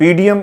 PDM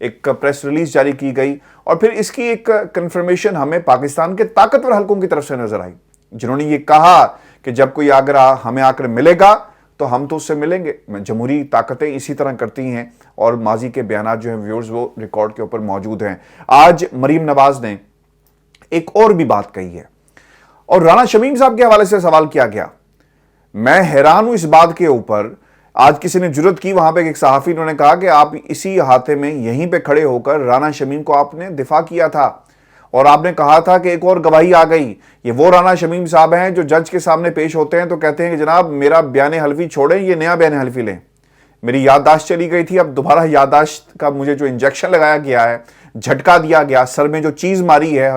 ایک press release جاری کی گئی اور پھر اس کی ایک کنفرمیشن ہمیں پاکستان کے طاقتور حلقوں کی طرف سے نظر آئی، جنہوں نے یہ کہا کہ جب کوئی ہمیں آ کر ملے گا تو ہم تو اس سے ملیں گے۔ جمہوری طاقتیں اسی طرح کرتی ہیں اور ماضی کے بیانات جو ہیں ویورز وہ ریکارڈ کے اوپر موجود ہیں۔ آج مریم نواز نے ایک اور بھی بات کہی ہے اور رانا شمیم صاحب کے حوالے سے سوال کیا گیا۔ میں حیران ہوں اس بات کے اوپر، آج کسی نے جرت کی، وہاں پہ ایک صحافی انہوں نے کہا کہ آپ اسی احاطے میں یہیں پہ کھڑے ہو کر رانا شمیم کو آپ نے دفاع کیا تھا اور آپ نے کہا تھا کہ ایک اور گواہی آ گئی۔ یہ وہ رانا شمیم صاحب ہیں جو جج کے سامنے پیش ہوتے ہیں تو کہتے ہیں کہ جناب میرا بیان حلفی چھوڑیں، یہ نیا بیان حلفی لیں۔ میری یادداشت چلی گئی تھی، اب دوبارہ یادداشت کا مجھے جو انجیکشن لگایا گیا ہے، جھٹکا دیا گیا، سر میں جو چیز ماری ہے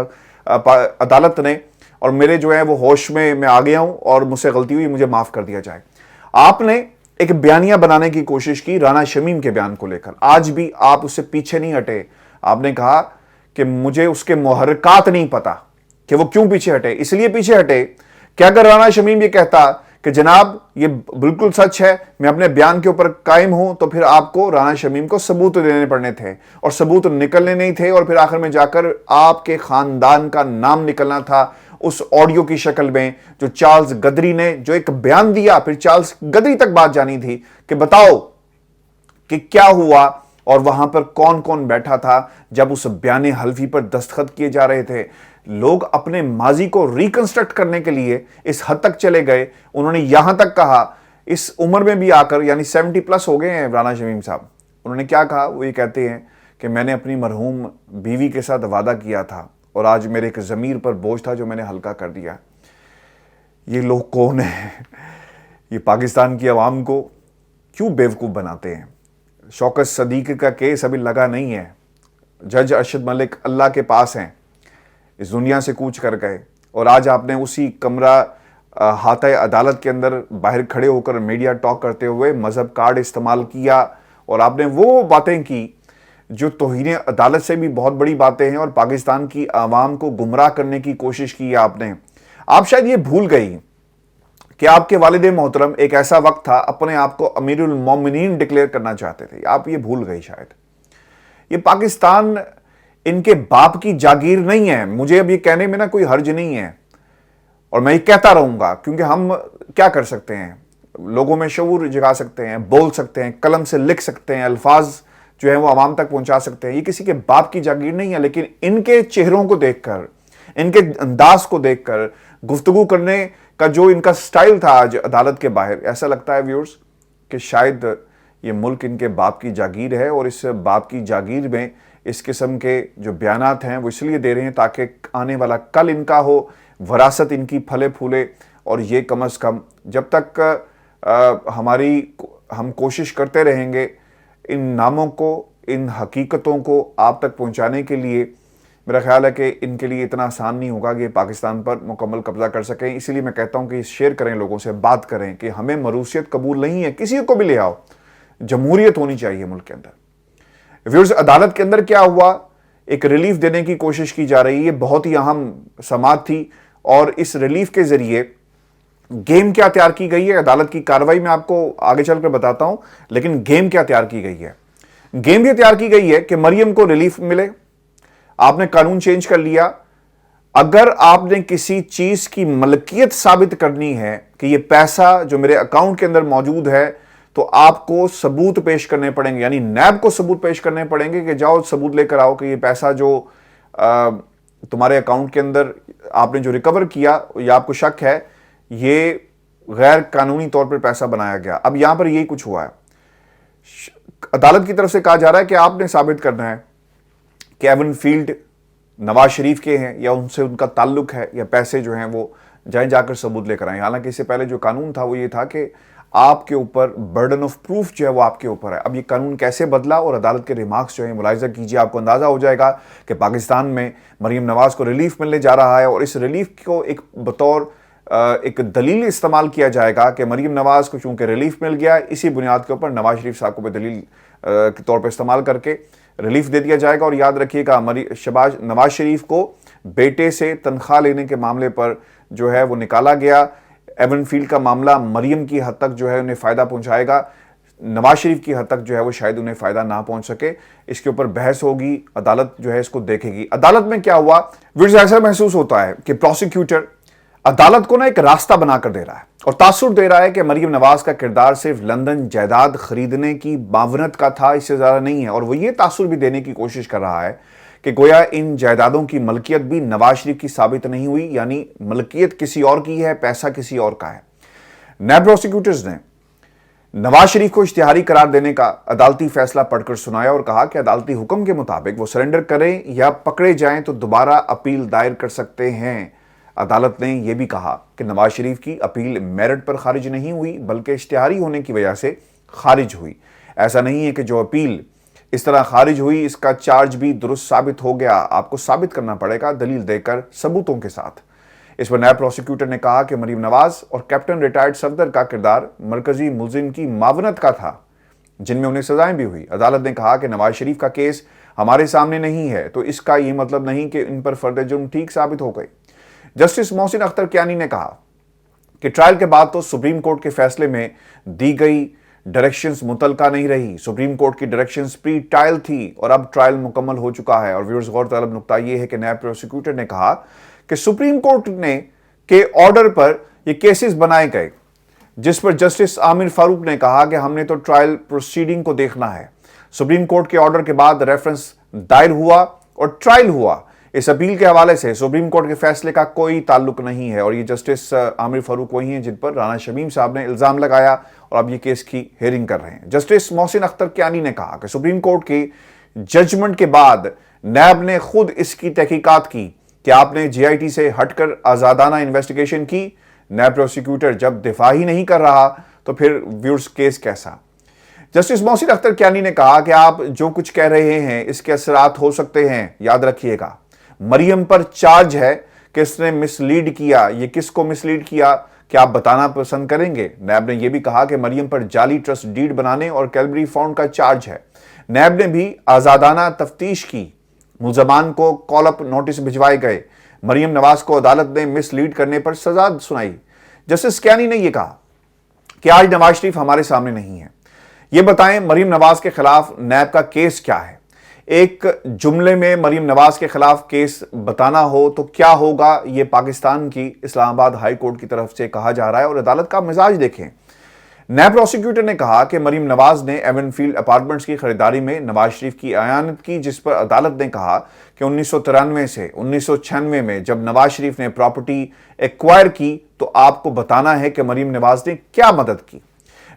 عدالت نے، اور میرے جو ہے وہ ہوش میں آ گیا ہوں اور مجھ سے غلطی ہوئی، مجھے معاف کر دیا جائے۔ آپ نے ایک بیانیہ بنانے کی کوشش کی رانا شمیم کے بیان کو لے کر، آج بھی آپ اس سے پیچھے نہیں ہٹے۔ آپ نے کہا کہ مجھے اس کے محرکات نہیں پتا کہ وہ کیوں پیچھے ہٹے، اس لیے پیچھے ہٹے کہ اگر رانا شمیم یہ کہتا کہ جناب یہ بالکل سچ ہے، میں اپنے بیان کے اوپر قائم ہوں، تو پھر آپ کو رانا شمیم کو ثبوت دینے پڑنے تھے اور ثبوت نکلنے نہیں تھے، اور پھر آخر میں جا کر آپ کے خاندان کا نام نکلنا تھا اس آڈیو کی شکل میں جو چارلز گدری نے جو ایک بیان دیا، پھر چارلز گدری تک بات جانی تھی کہ بتاؤ کہ کیا ہوا اور وہاں پر کون کون بیٹھا تھا جب اس بیان حلفی پر دستخط کیے جا رہے تھے۔ لوگ اپنے ماضی کو ریکنسٹرکٹ کرنے کے لیے اس حد تک چلے گئے، انہوں نے یہاں تک کہا، اس عمر میں بھی آ کر، یعنی 70+ ہو گئے ہیں رانا شمیم صاحب، انہوں نے کیا کہا؟ وہ یہ کہتے ہیں کہ میں نے اپنی مرحوم بیوی کے ساتھ وعدہ کیا تھا اور آج میرے ایک ضمیر پر بوجھ تھا جو میں نے ہلکا کر دیا۔ یہ لوگ کون ہیں؟ یہ پاکستان کی عوام کو کیوں بیوقوف بناتے ہیں؟ شوکت صدیقی کا کیس ابھی لگا نہیں ہے، جج ارشد ملک اللہ کے پاس ہیں، اس دنیا سے کوچ کر گئے، اور آج آپ نے اسی کمرہ احاطہ عدالت کے اندر باہر کھڑے ہو کر میڈیا ٹاک کرتے ہوئے مذہب کارڈ استعمال کیا اور آپ نے وہ باتیں کی جو توہین عدالت سے بھی بہت بڑی باتیں ہیں اور پاکستان کی عوام کو گمراہ کرنے کی کوشش کی ہے آپ نے۔ آپ شاید یہ بھول گئی کہ آپ کے والد محترم ایک ایسا وقت تھا اپنے آپ کو امیر المومنین ڈکلیئر کرنا چاہتے تھے، آپ یہ بھول گئی شاید۔ یہ پاکستان ان کے باپ کی جاگیر نہیں ہے، مجھے اب یہ کہنے میں کوئی حرج نہیں ہے اور میں یہ کہتا رہوں گا، کیونکہ ہم کیا کر سکتے ہیں؟ لوگوں میں شعور جگا سکتے ہیں، بول سکتے ہیں، قلم سے لکھ سکتے ہیں، الفاظ جو ہیں وہ عوام تک پہنچا سکتے ہیں۔ یہ کسی کے باپ کی جاگیر نہیں ہے، لیکن ان کے چہروں کو دیکھ کر، ان کے انداز کو دیکھ کر، گفتگو کرنے کا جو ان کا سٹائل تھا آج عدالت کے باہر، ایسا لگتا ہے ویورز کہ شاید یہ ملک ان کے باپ کی جاگیر ہے، اور اس باپ کی جاگیر میں اس قسم کے جو بیانات ہیں وہ اس لیے دے رہے ہیں تاکہ آنے والا کل ان کا ہو، وراثت ان کی پھلے پھولے، اور یہ کم از کم جب تک ہم کوشش کرتے رہیں گے ان ناموں کو، ان حقیقتوں کو آپ تک پہنچانے کے لیے، میرا خیال ہے کہ ان کے لیے اتنا آسان نہیں ہوگا کہ پاکستان پر مکمل قبضہ کر سکیں۔ اسی لیے میں کہتا ہوں کہ شیئر کریں، لوگوں سے بات کریں کہ ہمیں مروثیت قبول نہیں ہے، کسی کو بھی لے آؤ، جمہوریت ہونی چاہیے ملک کے اندر۔ ویورز، عدالت کے اندر کیا ہوا؟ ایک ریلیف دینے کی کوشش کی جا رہی ہے، بہت ہی اہم سماعت تھی، اور اس ریلیف کے ذریعے گیم کیا تیار کی گئی ہے؟ عدالت کی کارروائی میں آپ کو آگے چل کر بتاتا ہوں، لیکن گیم کیا تیار کی گئی ہے؟ گیم یہ تیار کی گئی ہے کہ مریم کو ریلیف ملے۔ آپ نے قانون چینج کر لیا، اگر آپ نے کسی چیز کی ملکیت ثابت کرنی ہے کہ یہ پیسہ جو میرے اکاؤنٹ کے اندر موجود ہے، تو آپ کو ثبوت پیش کرنے پڑیں گے، یعنی نیب کو ثبوت پیش کرنے پڑیں گے کہ جاؤ ثبوت لے کر آؤ کہ یہ پیسہ جو تمہارے اکاؤنٹ کے اندر آپ نے جو ریکور کیا یا آپ کو شک ہے، یہ غیر قانونی طور پر پیسہ بنایا گیا۔ اب یہاں پر یہی کچھ ہوا ہے، عدالت کی طرف سے کہا جا رہا ہے کہ آپ نے ثابت کرنا ہے کہ ایون فیلڈ نواز شریف کے ہیں یا ان سے ان کا تعلق ہے، یا پیسے جو ہیں وہ جائیں جا کر ثبوت لے کر آئیں۔ حالانکہ اس سے پہلے جو قانون تھا وہ یہ تھا کہ آپ کے اوپر برڈن آف پروف جو ہے وہ آپ کے اوپر ہے۔ اب یہ قانون کیسے بدلا، اور عدالت کے ریمارکس جو ہیں ملاحظہ کیجئے، آپ کو اندازہ ہو جائے گا کہ پاکستان میں مریم نواز کو ریلیف ملنے جا رہا ہے، اور اس ریلیف کو ایک بطور ایک دلیل استعمال کیا جائے گا کہ مریم نواز کو چونکہ ریلیف مل گیا ہے، اسی بنیاد کے اوپر نواز شریف صاحب کو بھی دلیل کے طور پر استعمال کر کے ریلیف دے دیا جائے گا۔ اور یاد رکھیے گا، نواز شریف کو بیٹے سے تنخواہ لینے کے معاملے پر جو ہے وہ نکالا گیا، ایون فیلڈ کا معاملہ مریم کی حد تک جو ہے انہیں فائدہ پہنچائے گا۔ نواز شریف کی حد تک جو ہے وہ شاید انہیں فائدہ نہ پہنچ سکے. اس کے اوپر بحث ہوگی, عدالت جو ہے اس کو دیکھے گی. عدالت میں کیا ہوا, ویئرز ایسا محسوس ہوتا ہے کہ پروسیکیوٹر عدالت کو ایک راستہ بنا کر دے رہا ہے اور تاثر دے رہا ہے کہ مریم نواز کا کردار صرف لندن جائیداد خریدنے کی معاونت کا تھا, اس سے زیادہ نہیں ہے. اور وہ یہ تاثر بھی دینے کی کوشش کر رہا ہے کہ گویا ان جائیدادوں کی ملکیت بھی نواز شریف کی ثابت نہیں ہوئی, یعنی ملکیت کسی اور کی ہے, پیسہ کسی اور کا ہے. نیب پروسیکیوٹرز نے نواز شریف کو اشتہاری قرار دینے کا عدالتی فیصلہ پڑھ کر سنایا اور کہا کہ عدالتی حکم کے مطابق وہ سرنڈر کریں یا پکڑے جائیں تو دوبارہ اپیل دائر کر سکتے ہیں. عدالت نے یہ بھی کہا کہ نواز شریف کی اپیل میرٹ پر خارج نہیں ہوئی بلکہ اشتہاری ہونے کی وجہ سے خارج ہوئی. ایسا نہیں ہے کہ جو اپیل اس طرح خارج ہوئی اس کا چارج بھی درست ثابت ہو گیا, آپ کو ثابت کرنا پڑے گا دلیل دے کر, ثبوتوں کے ساتھ. اس پر نیب پروسیکیوٹر نے کہا کہ مریم نواز اور کیپٹن ریٹائرڈ صفدر کا کردار مرکزی ملزم کی معاونت کا تھا جن میں انہیں سزائیں بھی ہوئی. عدالت نے کہا کہ نواز شریف کا کیس ہمارے سامنے نہیں ہے تو اس کا یہ مطلب نہیں کہ ان پر فرد جرم ٹھیک ثابت ہو گئی. جسٹس محسن اختر کیانی نے کہا کہ ٹرائل کے بعد تو سپریم کورٹ کے فیصلے میں دی گئی ڈائریکشنز متعلقہ نہیں رہی. سپریم کورٹ کی ڈائریکشنز پری ٹرائل تھی اور اب ٹرائل مکمل ہو چکا ہے. اور ویورز غور طلب نقطہ یہ ہے کہ نیب پروسیکیوٹر نے کہا کہ سپریم کورٹ نے کے آرڈر پر یہ کیسز بنائے گئے, جس پر جسٹس عامر فاروق نے کہا کہ ہم نے تو ٹرائل پروسیڈنگ کو دیکھنا ہے. سپریم کورٹ کے آرڈر کے بعد ریفرنس دائر ہوا اور ٹرائل ہوا. اس اپیل کے حوالے سے سپریم کورٹ کے فیصلے کا کوئی تعلق نہیں ہے. اور یہ جسٹس عامر فاروق وہی ہیں جن پر رانا شمیم صاحب نے الزام لگایا اور اب یہ کیس کی ہیئرنگ کر رہے ہیں. جسٹس محسن اختر کیانی نے کہا کہ سپریم کورٹ کی ججمنٹ کے بعد نیب نے خود اس کی تحقیقات کی کہ آپ نے جے آئی ٹی سے ہٹ کر آزادانہ انویسٹیگیشن کی. نیب پروسیکیوٹر جب دفاع ہی نہیں کر رہا تو پھر ویورز کیس کیسا. جسٹس محسن اختر کیانی نے کہا کہ آپ جو کچھ کہہ رہے ہیں اس کے اثرات ہو سکتے ہیں. یاد رکھیے گا مریم پر چارج ہے کہ اس نے مس لیڈ کیا. یہ کس کو مس لیڈ کیا کیا آپ بتانا پسند کریں گے؟ نیب نے یہ بھی کہا کہ مریم پر جعلی ٹرسٹ ڈیڈ بنانے اور کیلبری فنڈ کا چارج ہے. نیب نے بھی آزادانہ تفتیش کی. ملزمان کو کال اپ نوٹس بھجوائے گئے. مریم نواز کو عدالت نے مس لیڈ کرنے پر سزا سنائی. جسٹس کیانی نے یہ کہا کہ آج نواز شریف ہمارے سامنے نہیں ہے. یہ بتائیں مریم نواز کے خلاف نیب کا کیس کیا ہے. ایک جملے میں مریم نواز کے خلاف کیس بتانا ہو تو کیا ہوگا, یہ پاکستان کی اسلام آباد ہائی کورٹ کی طرف سے کہا جا رہا ہے. اور عدالت کا مزاج دیکھیں. نیب پروسیکیوٹر نے کہا کہ مریم نواز نے ایون فیلڈ اپارٹمنٹس کی خریداری میں نواز شریف کی اعانت کی, جس پر عدالت نے کہا کہ 1993 سے 1996 میں جب نواز شریف نے پراپرٹی ایکوائر کی تو آپ کو بتانا ہے کہ مریم نواز نے کیا مدد کی.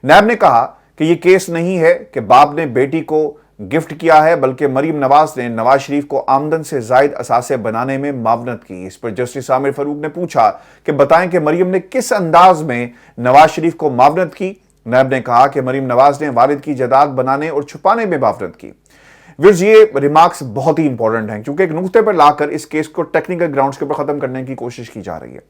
نیب نے کہا کہ یہ کیس نہیں ہے کہ باپ نے بیٹی کو گفٹ کیا ہے بلکہ مریم نواز نے نواز شریف کو آمدن سے زائد اثاثے بنانے میں معاونت کی. اس پر جسٹس عامر فاروق نے پوچھا کہ بتائیں کہ مریم نے کس انداز میں نواز شریف کو معاونت کی. نیب نے کہا کہ مریم نواز نے والد کی جائیداد بنانے اور چھپانے میں معاونت کی. ویورز یہ ریمارکس بہت ہی امپورٹنٹ ہیں کیونکہ ایک نقطے پر لا کر اس کیس کو ٹیکنیکل گراؤنڈز کے اوپر ختم کرنے کی کوشش کی جا رہی ہے.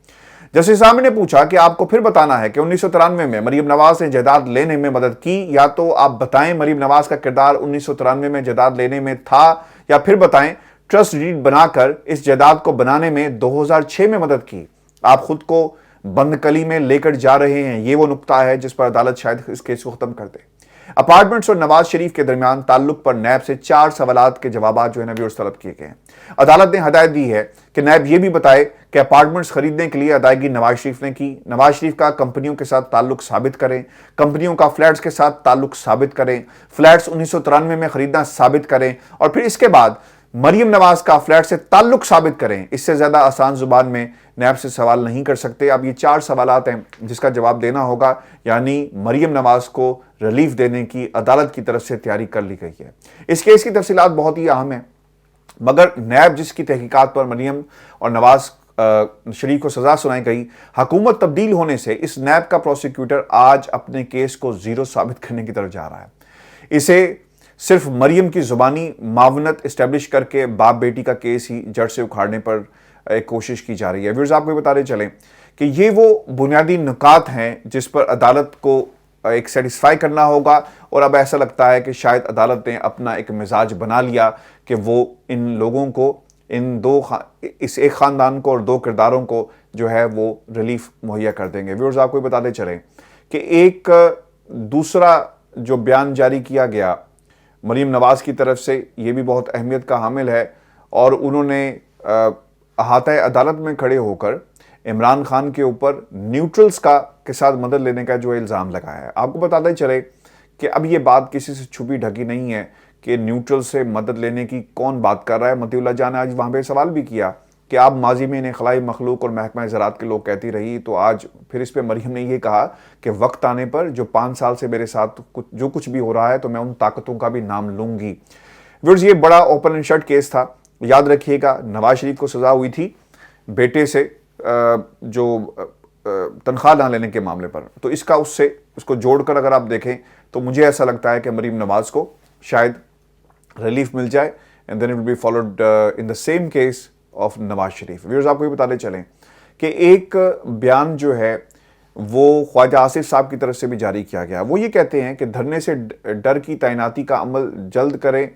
جسٹس عامر نے پوچھا کہ آپ کو پھر بتانا ہے کہ 1993 میں مریم نواز نے جائیداد لینے میں مدد کی, یا تو آپ بتائیں مریم نواز کا کردار 1993 میں جائیداد لینے میں تھا, یا پھر بتائیں ٹرسٹ ڈیڈ بنا کر اس جائیداد کو بنانے میں 2006 میں مدد کی. آپ خود کو بند کلی میں لے کر جا رہے ہیں. یہ وہ نقطہ ہے جس پر عدالت شاید اس کیس کو ختم کر دے. اپارٹمنٹس اور نواز شریف کے درمیان تعلق پر نیب سے 4 سوالات کے جوابات جو ہے ویورز طلب کیے گئے ہیں. عدالت نے ہدایت دی ہے کہ نیب یہ بھی بتائے کہ اپارٹمنٹس خریدنے کے لیے ادائیگی نواز شریف نے کی. نواز شریف کا کمپنیوں کے ساتھ تعلق ثابت کریں. کمپنیوں کا فلیٹس کے ساتھ تعلق ثابت کریں. فلیٹس 1993 میں خریدنا ثابت کریں. اور پھر اس کے بعد مریم نواز کا فلیٹ سے تعلق ثابت کریں. اس سے زیادہ آسان زبان میں نیب سے سوال نہیں کر سکتے. اب یہ 4 سوالات ہیں جس کا جواب دینا ہوگا, یعنی مریم نواز کو ریلیف دینے کی عدالت کی طرف سے تیاری کر لی گئی ہے. اس کیس کی تفصیلات بہت ہی اہم ہیں, مگر نیب جس کی تحقیقات پر مریم اور نواز شریف کو سزا سنائی گئی, حکومت تبدیل ہونے سے اس نیب کا پروسیکیوٹر آج اپنے کیس کو زیرو ثابت کرنے کی طرف جا رہا ہے. اسے صرف مریم کی زبانی معاونت اسٹیبلش کر کے باپ بیٹی کا کیس ہی جڑ سے اکھاڑنے پر ایک کوشش کی جا رہی ہے. ویورز آپ کو بتاتے چلیں کہ یہ وہ بنیادی نکات ہیں جس پر عدالت کو ایک سیٹسفائی کرنا ہوگا, اور اب ایسا لگتا ہے کہ شاید عدالت نے اپنا ایک مزاج بنا لیا کہ وہ ان لوگوں کو, اس ایک خاندان کو اور 2 کرداروں کو جو ہے وہ ریلیف مہیا کر دیں گے. ویورز آپ کو بتاتے چلیں کہ ایک دوسرا جو بیان جاری کیا گیا مریم نواز کی طرف سے یہ بھی بہت اہمیت کا حامل ہے، اور انہوں نے احاطہ عدالت میں کھڑے ہو کر عمران خان کے اوپر نیوٹرلز کے ساتھ مدد لینے کا جو الزام لگایا ہے۔ آپ کو بتاتے چلے کہ اب یہ بات کسی سے چھپی ڈھکی نہیں ہے کہ نیوٹرل سے مدد لینے کی کون بات کر رہا ہے۔ مطیع اللہ جان نے آج وہاں پہ سوال بھی کیا کہ آپ ماضی میں انہیں خلائی مخلوق اور محکمہ زراعت کے لوگ کہتی رہی، تو آج پھر اس پہ مریم نے یہ کہا کہ وقت آنے پر جو 5 سال سے میرے ساتھ جو کچھ بھی ہو رہا ہے تو میں ان طاقتوں کا بھی نام لوں گی۔ ویورز، یہ بڑا اوپن اینڈ شٹ کیس تھا۔ یاد رکھیے گا نواز شریف کو سزا ہوئی تھی بیٹے سے جو تنخواہ نہ لینے کے معاملے پر، تو اس کو جوڑ کر اگر آپ دیکھیں تو مجھے ایسا لگتا ہے کہ مریم نواز کو شاید ریلیف مل جائے، and then it will be followed in the same case of Nawaz Sharif. Viewers, آپ کو یہ بتاتے چلیں کہ ایک بیان جو ہے وہ خواجہ آصف صاحب کی طرف سے بھی جاری کیا گیا۔ وہ یہ کہتے ہیں کہ دھرنے سے ڈر کی تعیناتی کا عمل جلد کریں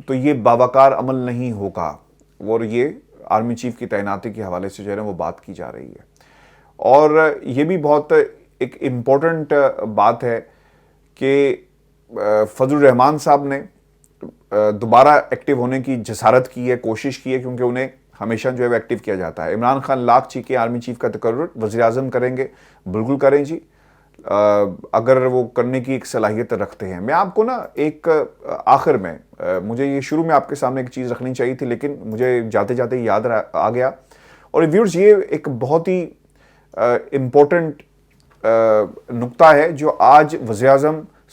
تو یہ باوقار عمل نہیں ہوگا، اور یہ آرمی چیف کی تعیناتی کے حوالے سے جو ہے وہ بات کی جا رہی ہے۔ اور یہ بھی بہت ایک امپورٹنٹ بات ہے کہ فضل الرحمان صاحب نے دوبارہ ایکٹیو ہونے کی جسارت کی ہے، کوشش کی ہے، کیونکہ انہیں ہمیشہ جو ہے وہ ایکٹیو کیا جاتا ہے۔ عمران خان لاکھ چیخیں آرمی چیف کا تقرر وزیر اعظم کریں گے، بالکل کریں جی، اگر وہ کرنے کی ایک صلاحیت رکھتے ہیں۔ میں آپ کو نا ایک آخر میں مجھے یہ شروع میں آپ کے سامنے ایک چیز رکھنی چاہیے تھی، لیکن مجھے جاتے جاتے یاد آ گیا، اور ویورز یہ ایک بہت ہی امپورٹنٹ نقطہ ہے جو آج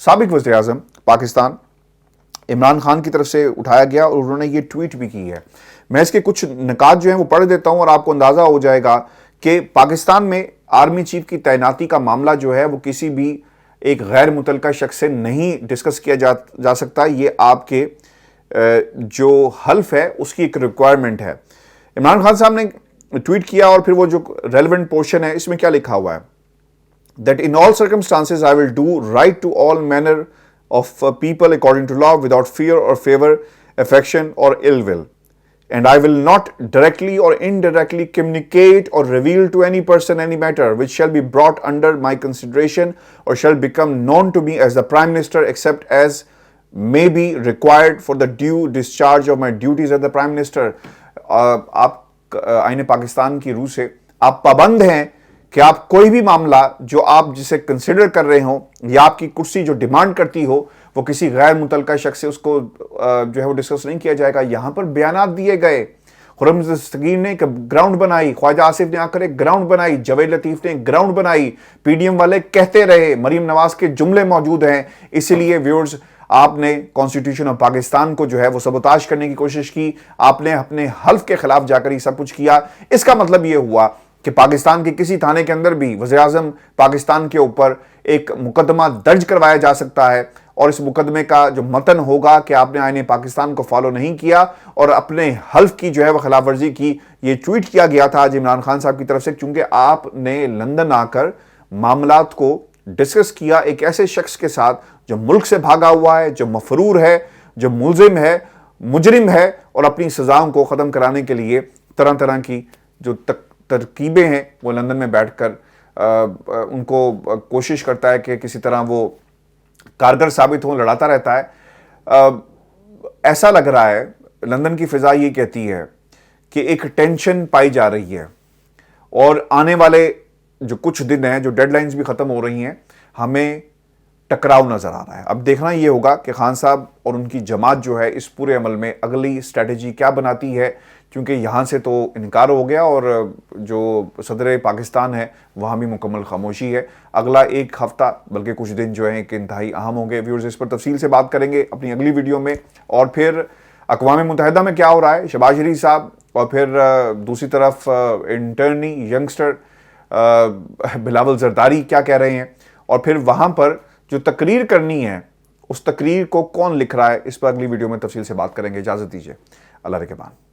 سابق وزیر اعظم پاکستان عمران خان کی طرف سے اٹھایا گیا، اور انہوں نے یہ ٹویٹ بھی کی ہے۔ میں اس کے کچھ نکات جو ہیں وہ پڑھ دیتا ہوں اور آپ کو اندازہ ہو جائے گا کہ پاکستان میں آرمی چیف کی تعیناتی کا معاملہ جو ہے وہ کسی بھی ایک غیر متعلقہ شخص سے نہیں ڈسکس کیا جا سکتا، یہ آپ کے جو حلف ہے اس کی ایک ریکوائرمنٹ ہے۔ عمران خان صاحب نے ٹویٹ کیا، اور پھر وہ جو ریلیونٹ پورشن ہے اس میں کیا لکھا ہوا ہے، that in all circumstances I will do right to all manner of people according to law without fear or favor, affection or ill will, and I will not directly or indirectly communicate or reveal to any person any matter which shall be brought under my consideration or shall become known to me as the Prime Minister except as may be required for the due discharge of my duties as the Prime Minister۔ آپ آئین پاکستان کی روح سے آپ پابند ہیں کہ آپ کوئی بھی معاملہ جو آپ جسے کنسیڈر کر رہے ہوں یا آپ کی کرسی جو ڈیمانڈ کرتی ہو وہ کسی غیر متعلقہ شخص سے اس کو جو ہے وہ ڈسکس نہیں کیا جائے گا۔ یہاں پر بیانات دیے گئے، خرم دستگیر نے ایک گراؤنڈ بنائی، خواجہ آصف نے آ کر ایک گراؤنڈ بنائی، جاوید لطیف نے ایک گراؤنڈ بنائی، پی ڈی ایم والے کہتے رہے، مریم نواز کے جملے موجود ہیں۔ اسی لیے ویورز، آپ نے کانسٹیٹیوشن آف پاکستان کو جو ہے وہ سبوتاج کرنے کی کوشش کی، آپ نے اپنے حلف کے خلاف جا کر یہ سب کچھ کیا۔ اس کا مطلب یہ ہوا کہ پاکستان کے کسی تھانے کے اندر بھی وزیر اعظم پاکستان کے اوپر ایک مقدمہ درج کروایا جا سکتا ہے، اور اس مقدمے کا جو متن ہوگا کہ آپ نے آئین پاکستان کو فالو نہیں کیا اور اپنے حلف کی جو ہے وہ خلاف ورزی کی۔ یہ ٹویٹ کیا گیا تھا آج عمران خان صاحب کی طرف سے، چونکہ آپ نے لندن آ کر معاملات کو ڈسکس کیا ایک ایسے شخص کے ساتھ جو ملک سے بھاگا ہوا ہے، جو مفرور ہے، جو ملزم ہے، مجرم ہے، اور اپنی سزاؤں کو ختم کرانے کے لیے طرح طرح کی جو ترکیبیں ہیں وہ لندن میں بیٹھ کر ان کو کوشش کرتا ہے کہ کسی طرح وہ کارگر ثابت ہوں، لڑاتا رہتا ہے۔ ایسا لگ رہا ہے لندن کی فضا یہ کہتی ہے کہ ایک ٹینشن پائی جا رہی ہے، اور آنے والے جو کچھ دن ہیں، جو ڈیڈ لائنز بھی ختم ہو رہی ہیں، ہمیں ٹکراؤ نظر آ رہا ہے۔ اب دیکھنا یہ ہوگا کہ خان صاحب اور ان کی جماعت جو ہے اس پورے عمل میں اگلی اسٹریٹجی کیا بناتی ہے، کیونکہ یہاں سے تو انکار ہو گیا اور جو صدر پاکستان ہے وہاں بھی مکمل خاموشی ہے۔ اگلا ایک ہفتہ بلکہ کچھ دن جو ہیں کہ انتہائی اہم ہوں گے۔ ویورز، اس پر تفصیل سے بات کریں گے اپنی اگلی ویڈیو میں، اور پھر اقوام متحدہ میں کیا ہو رہا ہے، شہباز شریف صاحب، اور پھر دوسری طرف انٹرنی ینگسٹر بلاول زرداری کیا کہہ رہے ہیں، اور پھر وہاں پر جو تقریر کرنی ہے اس تقریر کو کون لکھ رہا ہے، اس پر اگلی ویڈیو میں تفصیل سے بات کریں گے۔ اجازت دیجیے، اللہ رکھے بان۔